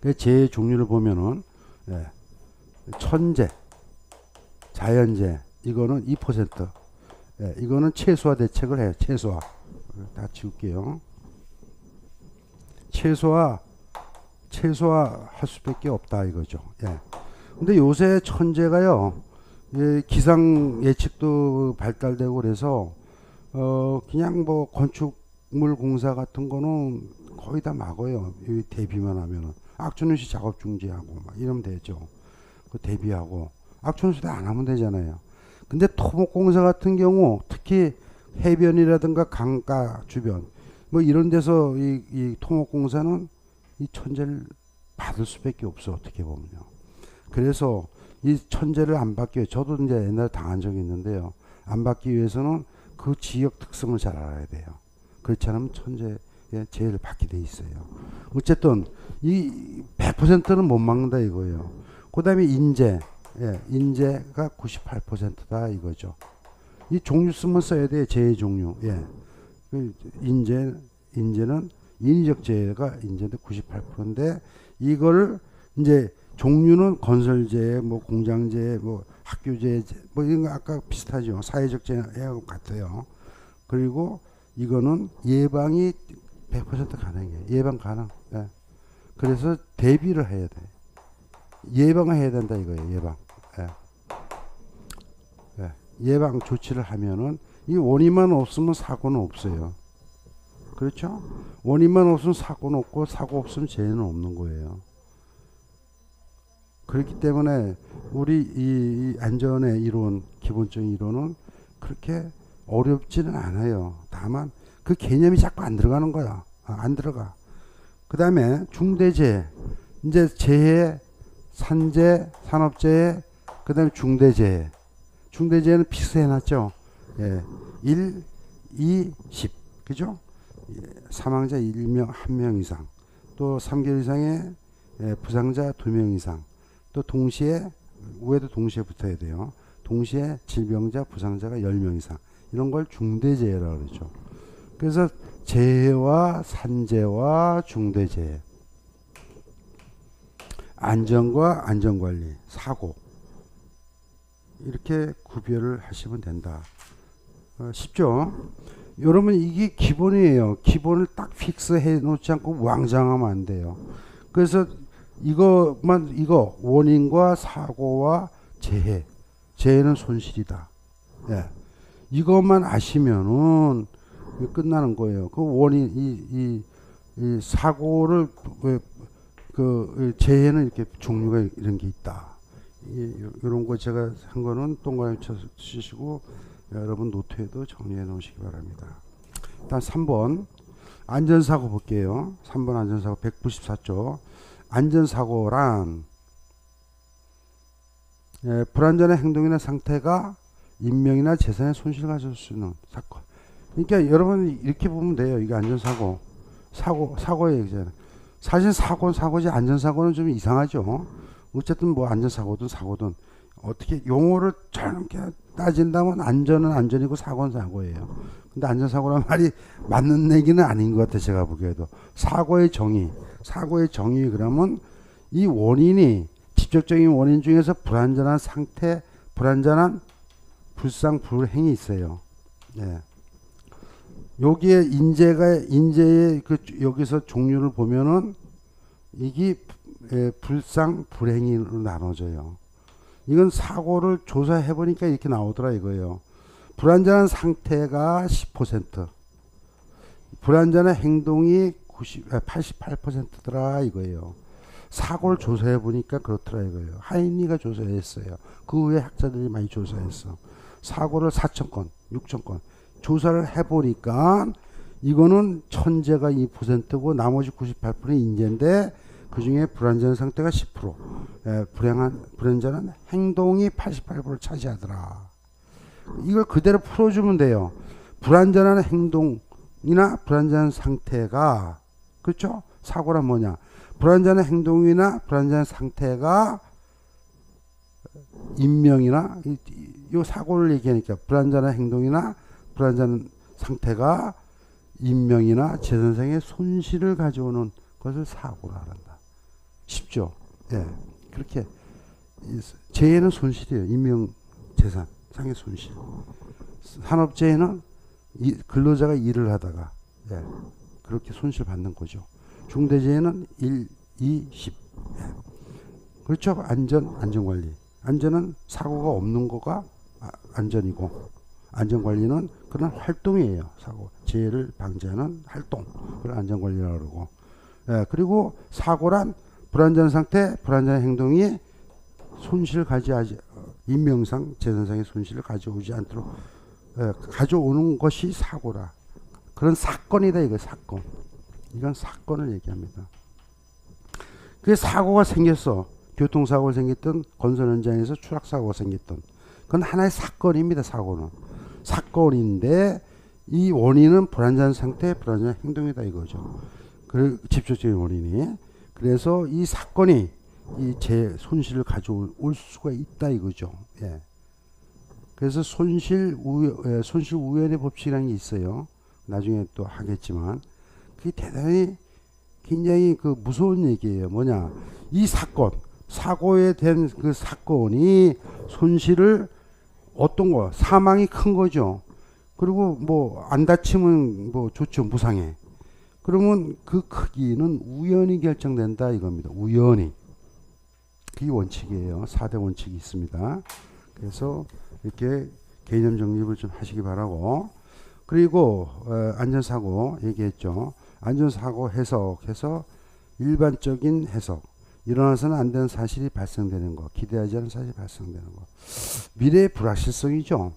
그 재해 종류를 보면은 예, 천재, 자연재해 이거는 2%. 예, 이거는 최소화 대책을 해요. 최소화. 다 지울게요. 최소화할 수밖에 없다 이거죠. 예. 근데 요새 천재가요. 예, 기상 예측도 발달되고 그래서 그냥 뭐 건축물 공사 같은 거는 거의 다 막어요. 이 대비만 하면은 악천후시 작업 중지하고 막 이러면 되죠. 그 대비하고 악천후시 안 하면 되잖아요. 근데 토목공사 같은 경우 특히 해변이라든가 강가 주변 뭐 이런 데서 이 토목공사는 이 천재를 받을 수밖에 없어 어떻게 보면요. 그래서 이 천재를 안 받기 위해 저도 이제 옛날에 당한 적이 있는데요. 안 받기 위해서는 그 지역 특성을 잘 알아야 돼요. 그렇지 않으면 천재의 재해를 받게 돼 있어요. 어쨌든 이 100%는 못 막는다 이거예요. 그 다음에 인재, 인재가 98%다 이거죠. 이 종류 쓰면 써야 돼요. 재해 종류. 예. 인재는 인위적 재해가 인재인데 98%인데 이거를 이제 종류는 건설재해, 뭐 공장재해, 뭐 학교재해, 뭐 이런 거 아까 비슷하죠. 사회적 재해하고 같아요. 그리고 이거는 예방이 100% 가능해요. 예방 가능. 예. 그래서 대비를 해야 돼. 예방을 해야 된다 이거예요. 예방. 예. 예. 예방 조치를 하면은 이 원인만 없으면 사고는 없어요. 그렇죠? 원인만 없으면 사고는 없고 사고 없으면 재해는 없는 거예요. 그렇기 때문에 우리 이 안전의 이론, 기본적인 이론은 그렇게 어렵지는 않아요. 다만 그 개념이 자꾸 안 들어가는 거야. 안 들어가. 그 다음에 중대재해. 이제 재해, 산재, 산업재해, 그 다음에 중대재해. 중대재해는 필수해놨죠. 예. 1, 2, 10. 그죠? 사망자 1명 이상. 또 3개월 이상의 부상자 2명 이상. 또 동시에 위에도 동시에 붙어야 돼요. 동시에 질병자, 부상자가 10명 이상. 이런 걸 중대재해라고 그러죠. 그래서 재해와 산재와 중대재해. 안전과 안전관리, 사고. 이렇게 구별을 하시면 된다. 쉽죠? 여러분 이게 기본이에요. 기본을 딱 픽스해 놓지 않고 왕장하면 안 돼요. 그래서 이거 원인과 사고와 재해는 손실이다. 예. 이것만 아시면은 끝나는 거예요. 그 원인 이 사고를 그 재해는 이렇게 종류가 이런 게 있다. 이런 거 제가 한 거는 동그라미 치시고 여러분 노트에도 정리해 놓으시기 바랍니다. 일단 3번 안전사고 볼게요. 3번 안전사고 194조. 안전사고란 불안전한 행동이나 상태가 인명이나 재산에 손실을 가져올 수 있는 사건. 그러니까 여러분 이렇게 보면 돼요. 이게 안전사고. 사고의 얘기잖아요. 사실 사고는 사고지 안전사고는 좀 이상하죠. 어쨌든 뭐 안전사고든 사고든 어떻게 용어를 저렇게 따진다면 안전은 안전이고 사고는 사고예요. 근데 안전사고란 말이 맞는 얘기는 아닌 것 같아요. 제가 보기에도. 사고의 정의 그러면 이 원인이 직접적인 원인 중에서 불안전한 상태, 불안전한 불상, 불행이 있어요. 예. 여기에 인재의 여기서 종류를 보면은 이게 불상, 불행으로 나눠져요. 이건 사고를 조사해 보니까 이렇게 나오더라 이거예요. 불안전한 상태가 10%, 불안전한 행동이 88%더라 이거예요. 사고를 조사해 보니까 그렇더라 이거예요. 하인리가 조사했어요. 그 후에 학자들이 많이 조사했어. 사고를 4,000건, 6,000건 조사를 해 보니까 이거는 천재가 2%고 나머지 98%는 인재인데 그 중에 불안전한 상태가 10%, 불안전한 행동이 88%를 차지하더라. 이걸 그대로 풀어주면 돼요. 불안전한 행동이나 불안전한 상태가, 그렇죠? 사고란 뭐냐? 불안전한 행동이나 불안전한 상태가 인명이나 이 사고를 얘기하니까 불안전한 행동이나 불안전한 상태가 인명이나 재산상의 손실을 가져오는 것을 사고라 한다. 쉽죠. 예. 그렇게 재해는 손실이에요. 인명재산 상의 손실. 산업재해는 근로자가 일을 하다가 예. 그렇게 손실 받는 거죠. 중대재해는 1, 2, 10. 예. 그렇죠. 안전관리. 안전은 사고가 없는 거가 안전이고, 안전관리는 그런 활동이에요. 사고, 재해를 방지하는 활동. 그걸 안전관리라고 그러고. 예, 그리고 사고란 불안전 상태, 불안전 행동이 손실을 인명상, 재산상의 손실을 가져오지 않도록 가져오는 것이 사고라. 그런 사건이다, 이거 사건. 이건 사건을 얘기합니다. 그 사고가 생겼어. 교통사고가 생겼던, 건설 현장에서 추락사고가 생겼던. 그건 하나의 사건입니다, 사고는. 사건인데, 이 원인은 불안전 상태, 불안전 행동이다, 이거죠. 그 직접적인 원인이. 그래서 이 사건이 이 손실을 가져올 수가 있다, 이거죠. 예. 그래서 손실 우연의 법칙이라는 게 있어요. 나중에 또 하겠지만, 그게 대단히 굉장히 그 무서운 얘기예요. 뭐냐. 이 사고에 된 그 사건이 손실을 어떤 거, 사망이 큰 거죠. 그리고 뭐 안 다치면 뭐 좋죠. 무상해. 그러면 그 크기는 우연히 결정된다 이겁니다. 우연히. 그게 원칙이에요. 4대 원칙이 있습니다. 그래서 이렇게 개념 정립을 좀 하시기 바라고. 그리고 안전사고 얘기했죠. 안전사고 해석해서 일반적인 해석. 일어나서는 안 되는 사실이 발생되는 거. 기대하지 않은 사실이 발생되는 거. 미래의 불확실성이죠.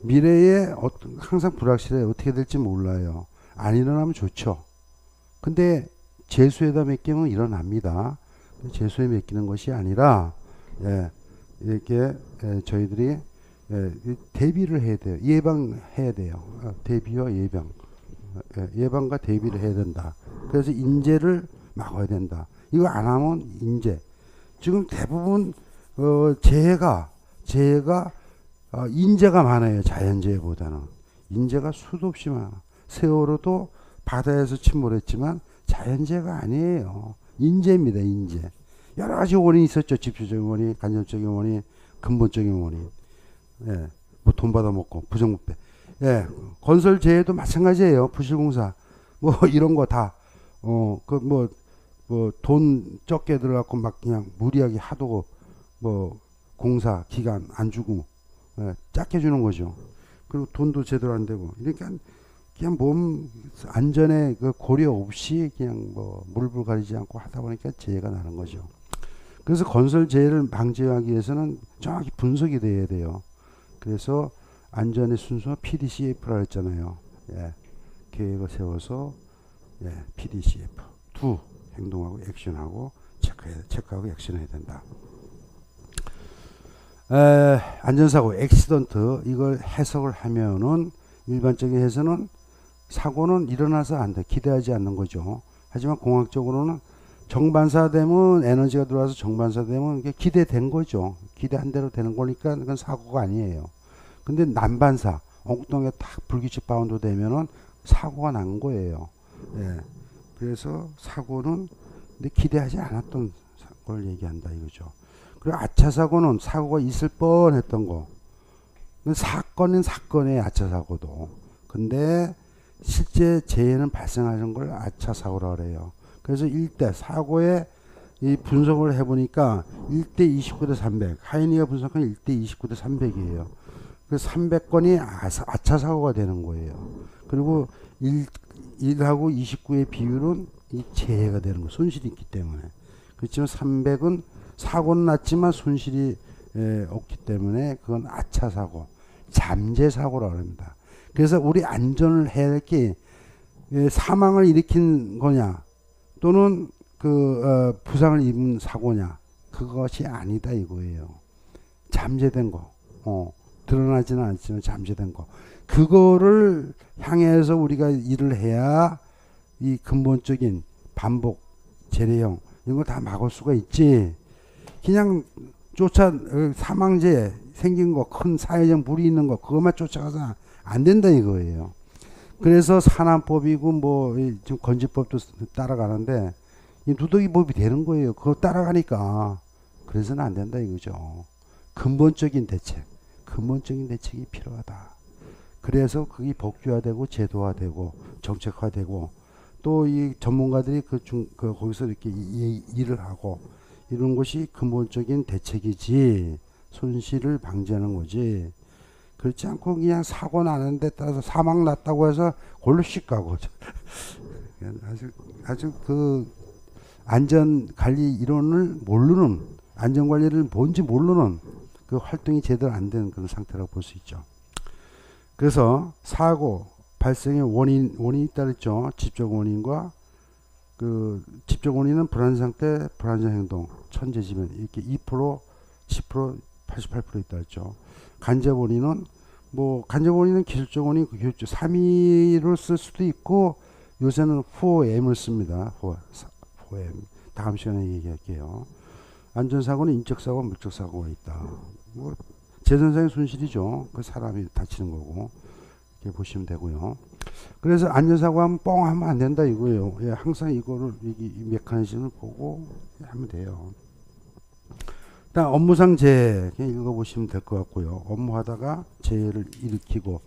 미래에 항상 불확실해. 어떻게 될지 몰라요. 안 일어나면 좋죠. 근데 재수에다 맡기면 일어납니다. 재수에 맡기는 것이 아니라 이렇게 저희들이 대비를 해야 돼요. 예방해야 돼요. 대비와 예방. 예방과 대비를 해야 된다. 그래서 인재를 막아야 된다. 이거 안 하면 인재. 지금 대부분 재해가 인재가 많아요. 자연재해보다는. 인재가 수도 없이 많아. 세월호도 바다에서 침몰했지만 자연재해가 아니에요. 인재입니다. 인재. 여러 가지 원인이 있었죠. 집주적인 원인, 간접적인 원인, 근본적인 원인. 예, 뭐 돈 받아먹고 부정부패. 예, 건설재해도 마찬가지예요. 부실공사. 뭐 이런 거 다 돈 적게 들어갖고 막 그냥 무리하게 하도 뭐 공사 기간 안 주고 작게 주는 거죠. 그리고 돈도 제대로 안 되고. 그러니까 그냥 몸 안전에 그 고려 없이 그냥 뭐 물불 가리지 않고 하다 보니까 재해가 나는 거죠. 그래서 건설 재해를 방지하기 위해서는 정확히 분석이 돼야 돼요. 그래서 안전의 순서가 PDCF라고 했잖아요. 예, 계획을 세워서 PDCF 행동하고 액션하고 체크하고 액션해야 된다. 안전사고 액시던트 이걸 해석을 하면은 일반적인 해석은 사고는 일어나서 안 돼. 기대하지 않는 거죠. 하지만 공학적으로는 정반사되면 에너지가 들어와서 정반사되면 이게 기대된 거죠. 기대한 대로 되는 거니까 그건 사고가 아니에요. 근데 난반사, 엉뚱하게 탁 불규칙 바운드 되면은 사고가 난 거예요. 예. 그래서 사고는 근데 기대하지 않았던 걸 얘기한다 이거죠. 그리고 아차 사고는 사고가 있을 뻔했던 거. 사건은 사건의 아차 사고도. 근데 실제 재해는 발생하는 걸 아차 사고라고 그래요. 그래서 1대 사고의 이 분석을 해보니까 1대 29대 300. 하이니가 분석한 1대 29대 300이에요. 그 300건이 아차 사고가 되는 거예요. 그리고 1하고 29의 비율은 이 재해가 되는 거. 손실이 있기 때문에. 그렇지만 300은 사고는 났지만 손실이 없기 때문에 그건 아차 사고, 잠재 사고라고 합니다. 그래서 우리 안전을 해야 할 게 사망을 일으킨 거냐 또는 부상을 입은 사고냐 그것이 아니다 이거예요. 잠재된 거, 드러나지는 않지만 잠재된 거. 그거를 향해서 우리가 일을 해야 이 근본적인 반복, 재래형 이런 거 다 막을 수가 있지. 그냥 사망재 생긴 거, 큰 사회적 물이 있는 거 그것만 쫓아가서 안 된다 이거예요. 그래서 산안법이고 뭐 지금 건지법도 따라가는데 이 누더기법이 되는 거예요. 그거 따라가니까. 그래서는 안 된다 이거죠. 근본적인 대책이 필요하다. 그래서 그게 법규화되고 제도화되고 정책화되고 또 이 전문가들이 거기서 이렇게 일을 하고 이런 것이 근본적인 대책이지 손실을 방지하는 거지. 그렇지 않고 그냥 사고 나는 데 따라서 사망 났다고 해서 골로 씩 가고 아주 그 안전관리 이론을 모르는 안전관리를 뭔지 모르는 그 활동이 제대로 안 되는 그런 상태라고 볼 수 있죠. 그래서 사고 발생의 원인이 있다 그랬죠. 직접 원인과 그 직접 원인은 불안 상태, 불안전 행동, 천재지변 이렇게 2%, 10%, 88% 있다 그랬죠. 간접 원인은 기술적 원인, 교육적 3위를 쓸 수도 있고 요새는 4M을 씁니다. 4M. 다음 시간에 얘기할게요. 안전사고는 인적사고와 물적사고가 있다. 재산상의 손실이죠. 그 사람이 다치는 거고. 이렇게 보시면 되고요. 그래서 안전사고 하면 뻥 하면 안 된다 이거예요. 예, 항상 이거를, 이 메커니즘을 보고 하면 돼요. 일단 업무상 재해 그냥 읽어보시면 될 것 같고요. 업무하다가 재해를 일으키고,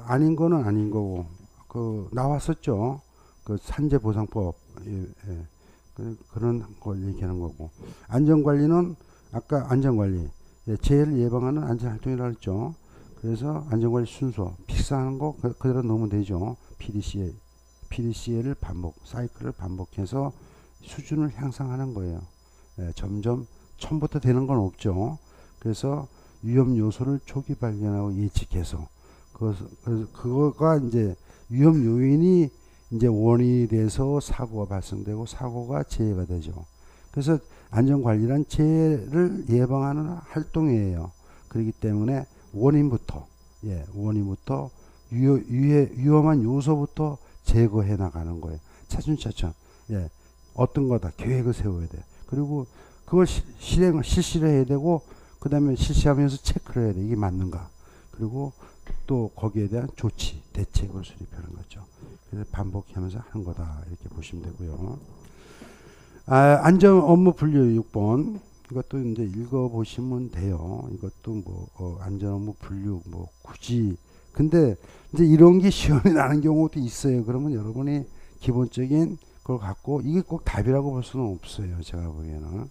아닌 거는 아닌 거고, 나왔었죠. 그 산재보상법. 예. 그런 걸 얘기하는 거고. 안전관리는 아까 안전관리. 예, 재해를 예방하는 안전활동이라고 했죠. 그래서 안전관리 순서 픽스하는 거 그대로 넣으면 되죠. PDCA를 사이클을 반복해서 수준을 향상하는 거예요. 예, 점점 처음부터 되는 건 없죠. 그래서 위험 요소를 초기 발견하고 예측해서 그거가 이제 위험 요인이 이제 원인이 돼서 사고가 발생되고 사고가 재해가 되죠. 그래서 안전관리란 재해를 예방하는 활동이에요. 그렇기 때문에 원인부터 위험한 요소부터 제거해 나가는 거예요. 차츰차츰. 예, 어떤 거다 계획을 세워야 돼. 그리고 그걸 실시를 해야 되고 그 다음에 실시하면서 체크를 해야 돼. 이게 맞는가. 그리고 또 거기에 대한 조치, 대책을 수립하는 거죠. 그래서 반복하면서 하는 거다. 이렇게 보시면 되고요. 안전 업무 분류 6번. 이것도 이제 읽어보시면 돼요. 이것도 안전 업무 분류 굳이. 근데 이제 이런 게 시험이 나는 경우도 있어요. 그러면 여러분이 기본적인 걸 갖고 이게 꼭 답이라고 볼 수는 없어요. 제가 보기에는.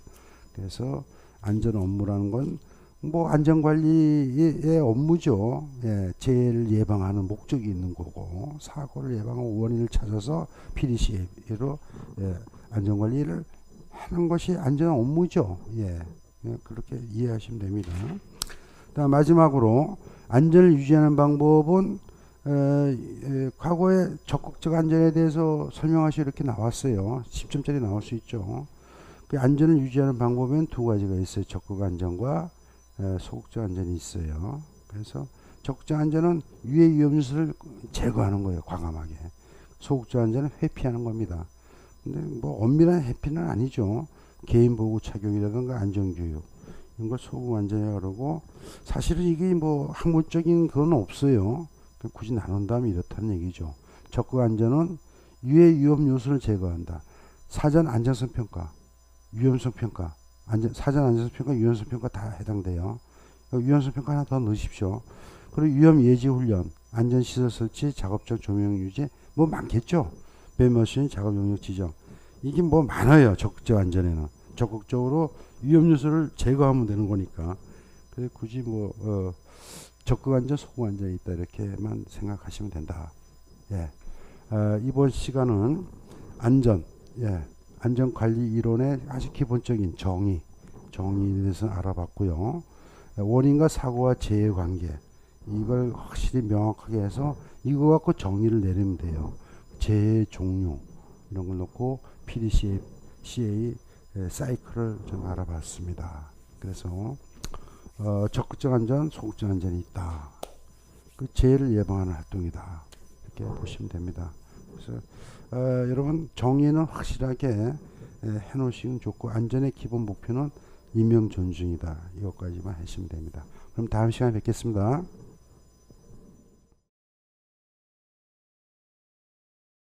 그래서 안전 업무라는 건 안전관리의 업무죠. 예, 재해를 예방하는 목적이 있는 거고 사고를 예방하고 원인을 찾아서 PDCA로 안전관리를 하는 것이 안전 업무죠. 예, 그렇게 이해하시면 됩니다. 다음 마지막으로 안전을 유지하는 방법은 과거에 적극적 안전에 대해서 설명하시 이렇게 나왔어요. 10점짜리 나올 수 있죠. 그 안전을 유지하는 방법엔 두 가지가 있어요. 적극 안전과 소극적 안전이 있어요. 그래서 적극적 안전은 유해 위험 요소를 제거하는 거예요. 과감하게. 소극적 안전은 회피하는 겁니다. 근데 엄밀한 회피는 아니죠. 개인 보호 착용이라든가 안전교육 이런 걸 소극 안전이라고 그러고 사실은 이게 학문적인 그건 없어요. 굳이 나눈다면 이렇다는 얘기죠. 적극 안전은 유해 위험 요소를 제거한다. 사전 안전성 평가, 위험성 평가, 사전 안전성 평가, 위험성 평가 다 해당돼요. 위험성 평가 하나 더 넣으십시오. 그리고 위험 예지 훈련, 안전시설 설치, 작업장 조명 유지 많겠죠. 배머신, 작업 용역 지정 이게 많아요. 적극적 안전에는 적극적으로 위험 요소를 제거하면 되는 거니까. 그래서 굳이 적극 안전, 소극 안전이 있다 이렇게만 생각하시면 된다. 예. 이번 시간은 안전, 안전 관리 이론의 아주 기본적인 정의에 대해서 알아봤고요. 원인과 사고와 재해 관계 이걸 확실히 명확하게 해서 이거 갖고 정의를 내리면 돼요. 재해 종류 이런 걸 놓고 PDCA 사이클을 좀 알아봤습니다. 그래서 적극적 안전, 소극적 안전이 있다. 그 재해를 예방하는 활동이다. 이렇게 보시면 됩니다. 그래서 여러분 정의는 확실하게 해놓으시면 좋고 안전의 기본 목표는 인명 존중이다. 이것까지만 하시면 됩니다. 그럼 다음 시간에 뵙겠습니다.